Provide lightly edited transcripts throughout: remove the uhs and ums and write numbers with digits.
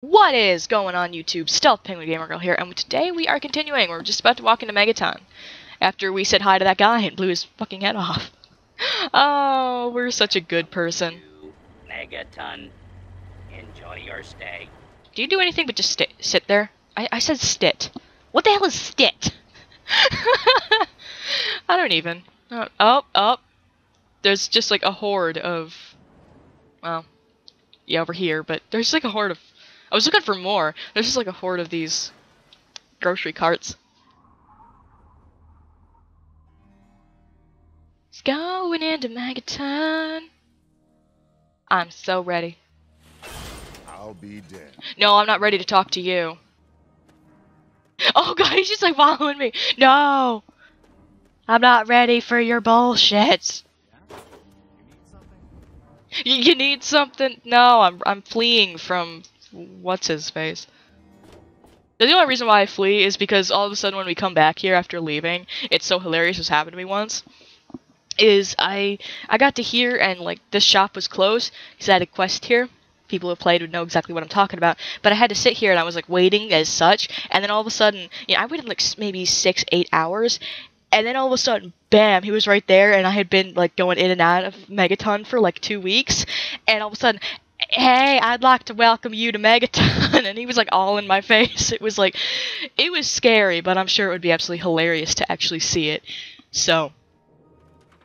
What is going on YouTube? Stealth Penguin Gamer Girl here, and today we are continuing. We're just about to walk into Megaton after we said hi to that guy and blew his fucking head off. Oh, we're such a good person. Megaton, enjoy your stay. Do you do anything but just sit there? I said stit. What the hell is stit? I don't even. Oh. There's just like a horde of... Well, yeah, over here, but there's like a horde of... I was looking for more. There's just like a horde of these grocery carts. It's going into Megaton. I'm so ready. I'll be dead. No, I'm not ready to talk to you. Oh god, he's just like following me. No! I'm not ready for your bullshit. You need something? No, I'm fleeing from what's his face. The only reason why I flee is because all of a sudden when we come back here after leaving, it's so hilarious. This happened to me once. Is I got to here and like this shop was closed because I had a quest here. People who have played would know exactly what I'm talking about. But I had to sit here and I was like waiting as such, and then all of a sudden, you know, I waited like maybe 6-8 hours. And then all of a sudden, bam, he was right there, and I had been, like, going in and out of Megaton for, like, 2 weeks, and all of a sudden, hey, I'd like to welcome you to Megaton, and he was, like, all in my face. It was, like, it was scary, but I'm sure it would be absolutely hilarious to actually see it. So,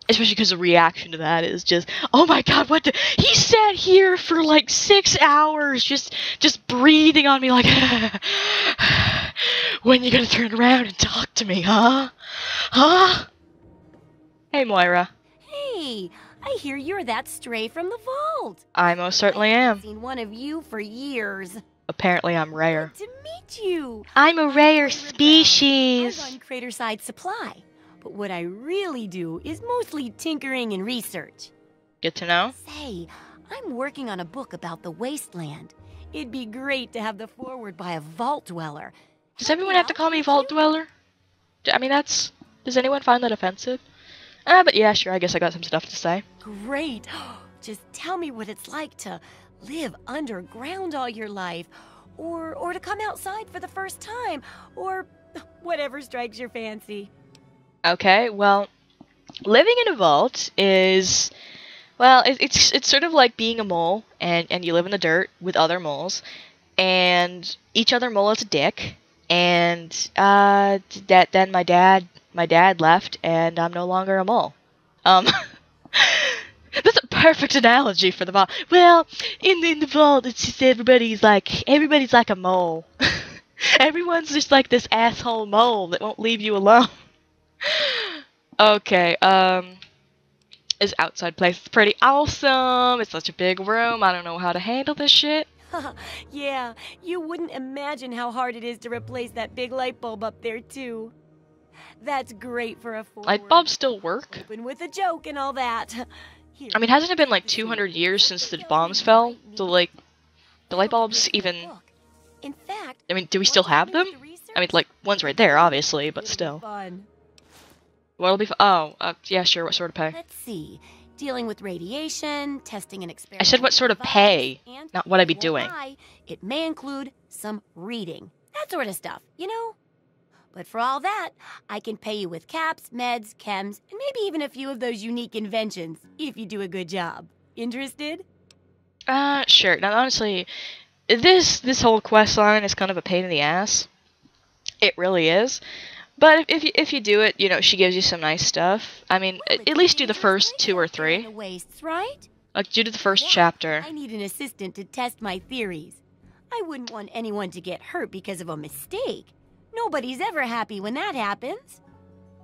especially because the reaction to that is just, oh my god, what the... He sat here for, like, 6 hours, just breathing on me, like, when you gonna turn around and talk to me, huh? Huh? Hey, Moira. Hey, I hear you're that stray from the vault. I most certainly am. I haven't seen one of you for years. Apparently I'm rare. Good to meet you. I'm a rare species. I run Craterside Supply, but what I really do is mostly tinkering and research. Good to know. Say, I'm working on a book about the wasteland. It'd be great to have the foreword by a vault dweller. Does everyone have to call me Vault Dweller? I mean, that's... Does anyone find that offensive? But yeah, sure, I guess I got some stuff to say. Great! Just tell me what it's like to live underground all your life, or to come outside for the first time, or whatever strikes your fancy. Okay, well, living in a vault is... Well, it's sort of like being a mole, and you live in the dirt with other moles, and each other mole is a dick, and then my dad left, and I'm no longer a mole. That's a perfect analogy for the vault. Well, in the vault, it's just everybody's like a mole. Everyone's just like this asshole mole that won't leave you alone. Okay, this outside place is pretty awesome. It's such a big room. I don't know how to handle this shit. Yeah, you wouldn't imagine how hard it is to replace that big light bulb up there, too. That's great for a forward. Light bulbs still work? Open with a joke and all that. Here, I mean, hasn't it been like 200 years since the bombs fell? The light bulbs even... In fact, I mean, do we still have them? I mean, like, one's right there, obviously, but still. What'll be yeah, sure, what sort of pay? Let's see. Dealing with radiation, testing and experimenting. I said what sort of pay, not what I'd be doing. It may include some reading. That sort of stuff, you know? But for all that, I can pay you with caps, meds, chems, and maybe even a few of those unique inventions, if you do a good job. Interested? Sure. Now, honestly, this whole quest line is kind of a pain in the ass. It really is. But if you do it, you know, she gives you some nice stuff. I mean, at least do the first 2 or 3. Wastes, right? Like, do the first chapter. I need an assistant to test my theories. I wouldn't want anyone to get hurt because of a mistake. Nobody's ever happy when that happens.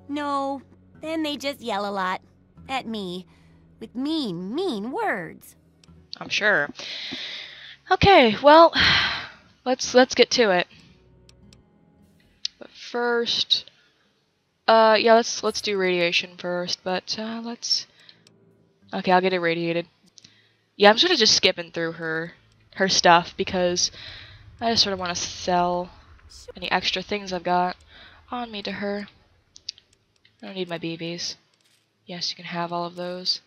No, then they just yell a lot. At me. With mean words. I'm sure. Okay, well, let's get to it. But first, yeah, let's do radiation first, but, okay, I'll get irradiated. Yeah, I'm sort of just skipping through her stuff, because I just sort of want to sell any extra things I've got on me to her. I don't need my BBs. Yes, you can have all of those.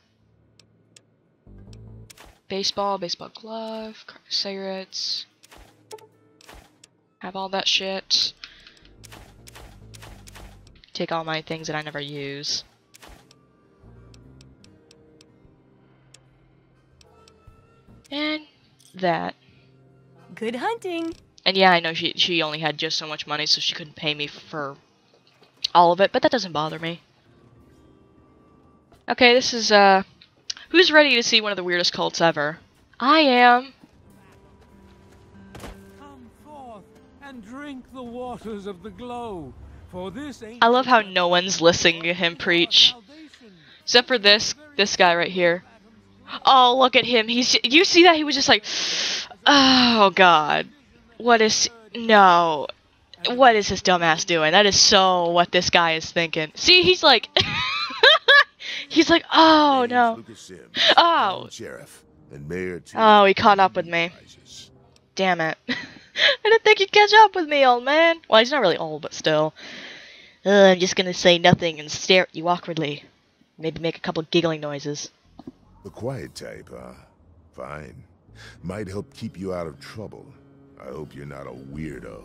Baseball glove, cigarettes. Have all that shit. Take all my things that I never use. And that. Good hunting. And yeah, I know she only had just so much money, so she couldn't pay me for all of it, but that doesn't bother me. Okay, this is, who's ready to see one of the weirdest cults ever? I am. Come forth and drink the waters of the glow, for this I love how no one's listening to him preach. Except for this guy right here. Oh, look at him. You see that? He was just like, oh god. What is, no. What is this dumbass doing? That is so what this guy is thinking. See, he's like, he's like, oh no. Oh. Oh, he caught up with me. Damn it. I didn't think he'd catch up with me, old man. Well, he's not really old, but still. I'm just gonna say nothing and stare at you awkwardly. Maybe make a couple giggling noises. The quiet type, huh? Fine. Might help keep you out of trouble. I hope you're not a weirdo.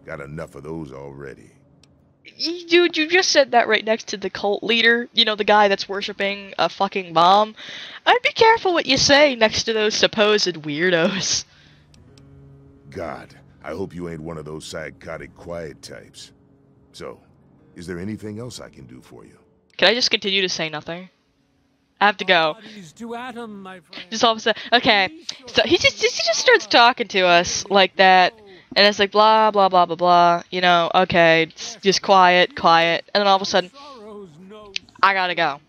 Got enough of those already. Dude, you just said that right next to the cult leader. You know, the guy that's worshipping a fucking bomb. I'd be careful what you say next to those supposed weirdos. God, I hope you ain't one of those psychotic quiet types. So, is there anything else I can do for you? Can I just continue to say nothing? I have to go. To Adam, my friend. Just all of a sudden, okay. So he just starts talking to us like that, and it's like blah blah blah blah blah. You know, okay, it's just quiet, quiet, and then all of a sudden, I gotta go.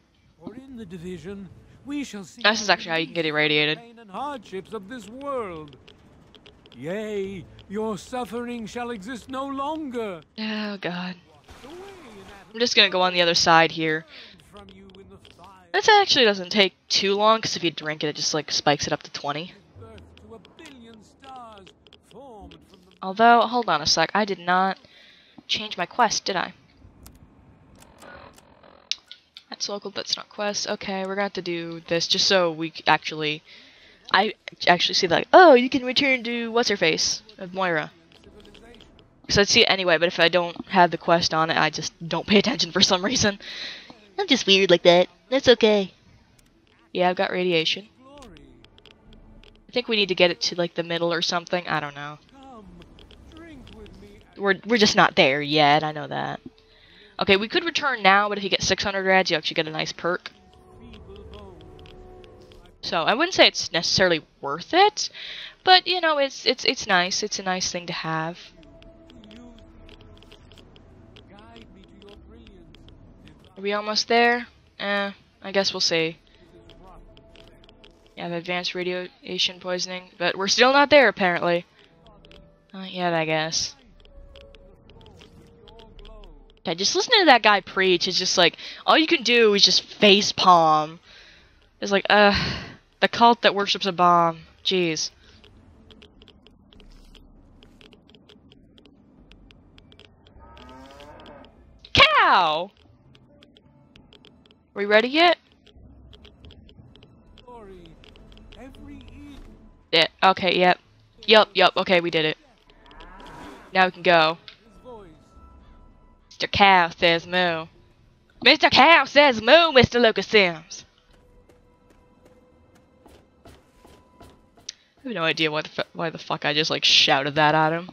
This is actually how you can get irradiated. Hardships of this world. Yea, your suffering shall exist no longer. Oh god. I'm just gonna go on the other side here. This actually doesn't take too long, because if you drink it, it just like spikes it up to 20. Although, hold on a sec, I did not change my quest, did I? That's local, that's not quest. Okay, we're gonna have to do this just so we actually... I actually see like, oh, you can return to what's-her-face, of Moira. Because I'd see it anyway, but if I don't have the quest on it, I just don't pay attention for some reason. I'm just weird like that. That's okay. Yeah, I've got radiation. I think we need to get it to like the middle or something. I don't know. We're just not there yet. I know that. Okay, we could return now, but if you get 600 rads, you actually get a nice perk. So I wouldn't say it's necessarily worth it, but you know, it's nice. It's a nice thing to have. Are we almost there? I guess we'll see. Yeah, advanced radiation poisoning, but we're still not there apparently. Not yet, I guess. Okay, just listening to that guy preach is just like, all you can do is just face palm. It's like, the cult that worships a bomb. Jeez. Cow! Are we ready yet? Yeah, okay, yep. Yup, okay, we did it. Now we can go. Mr. Cow Says Moo. Mr. Cow Says Moo, Mr. Lucas Sims. I have no idea why the fuck I just, like, shouted that at him.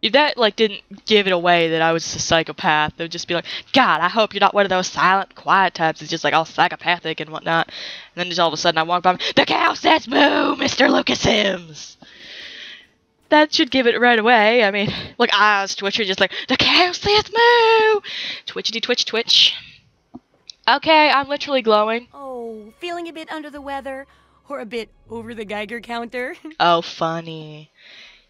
If that, like, didn't give it away that I was a psychopath, it would just be like, God, I hope you're not one of those silent, quiet types that's just, like, all psychopathic and whatnot. And then just all of a sudden I walk by, the Cow Says Moo, Mr. Lucas Sims! That should give it right away. I mean, like, eyes twitching, just like, the Cow Says Moo! Twitchity twitch twitch. Okay, I'm literally glowing. Oh, feeling a bit under the weather? Or a bit over the Geiger counter? Oh, funny.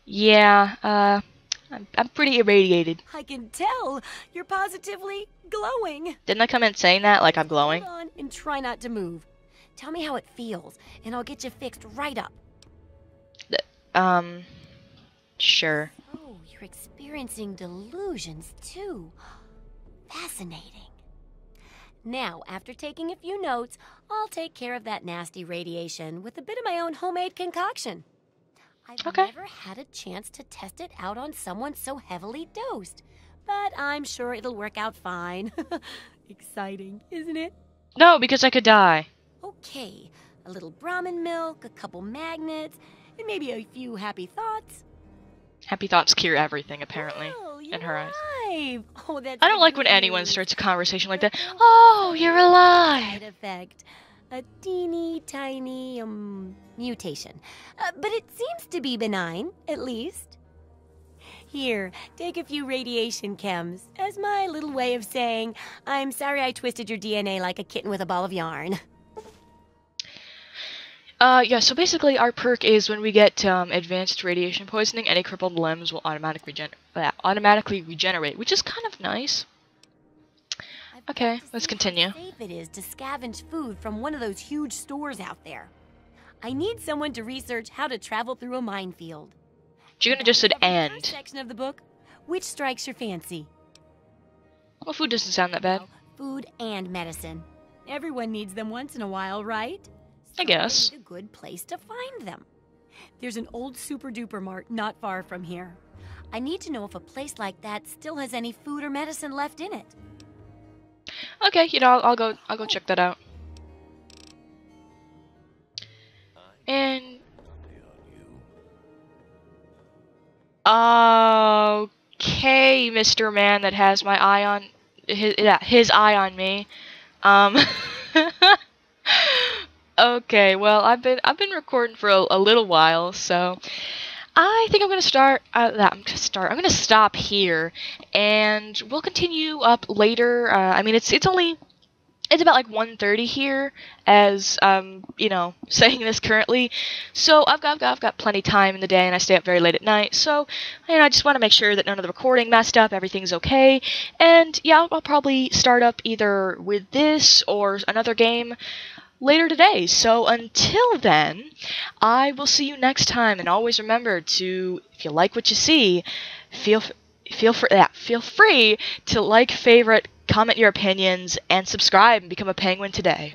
Yeah, I'm pretty irradiated. I can tell. You're positively glowing. Didn't I come in saying that, like I'm glowing? Hold on and try not to move. Tell me how it feels, and I'll get you fixed right up. Sure. Oh, you're experiencing delusions, too. Fascinating. Now, after taking a few notes, I'll take care of that nasty radiation with a bit of my own homemade concoction. I've Okay. never had a chance to test it out on someone so heavily dosed, but I'm sure it'll work out fine. Exciting, isn't it? No, because I could die. Okay, a little Brahmin milk, a couple magnets, and maybe a few happy thoughts. Happy thoughts cure everything, apparently, Oh, in her eyes. alive. Oh, that's I don't like good when anyone news. starts a conversation like that. Oh, you're alive! Side effect. A teeny tiny, mutation. But it seems to be benign, at least. Here, take a few radiation chems as my little way of saying, I'm sorry I twisted your DNA like a kitten with a ball of yarn. Yeah, so basically our perk is when we get advanced radiation poisoning, any crippled limbs will automatically regenerate, which is kind of nice. I've got Okay, to let's see continue. How safe it is to scavenge food from one of those huge stores out there. I need someone to research how to travel through a minefield. You're gonna just said Cover the first end. section of the book. Which strikes your fancy? Well, food doesn't sound that bad. Well, food and medicine. Everyone needs them once in a while, right? I guess. I need a good place to find them. There's an old super-duper mart not far from here. I need to know if a place like that still has any food or medicine left in it. Okay, you know, I'll go check that out. And okay, Mr. Man that has my eye on his eye on me. Okay, well, I've been recording for a little while, so I think I'm gonna start. I'm gonna stop here, and we'll continue up later. I mean, it's about like 1:30 here, as you know, saying this currently. So I've got plenty of time in the day, and I stay up very late at night. So, you know, I just want to make sure that none of the recording messed up, everything's okay. And yeah, I'll probably start up either with this or another game later today. So until then, I will see you next time, and always remember to, if you like what you see, feel free to like, favorite, comment your opinions, and subscribe and become a penguin today.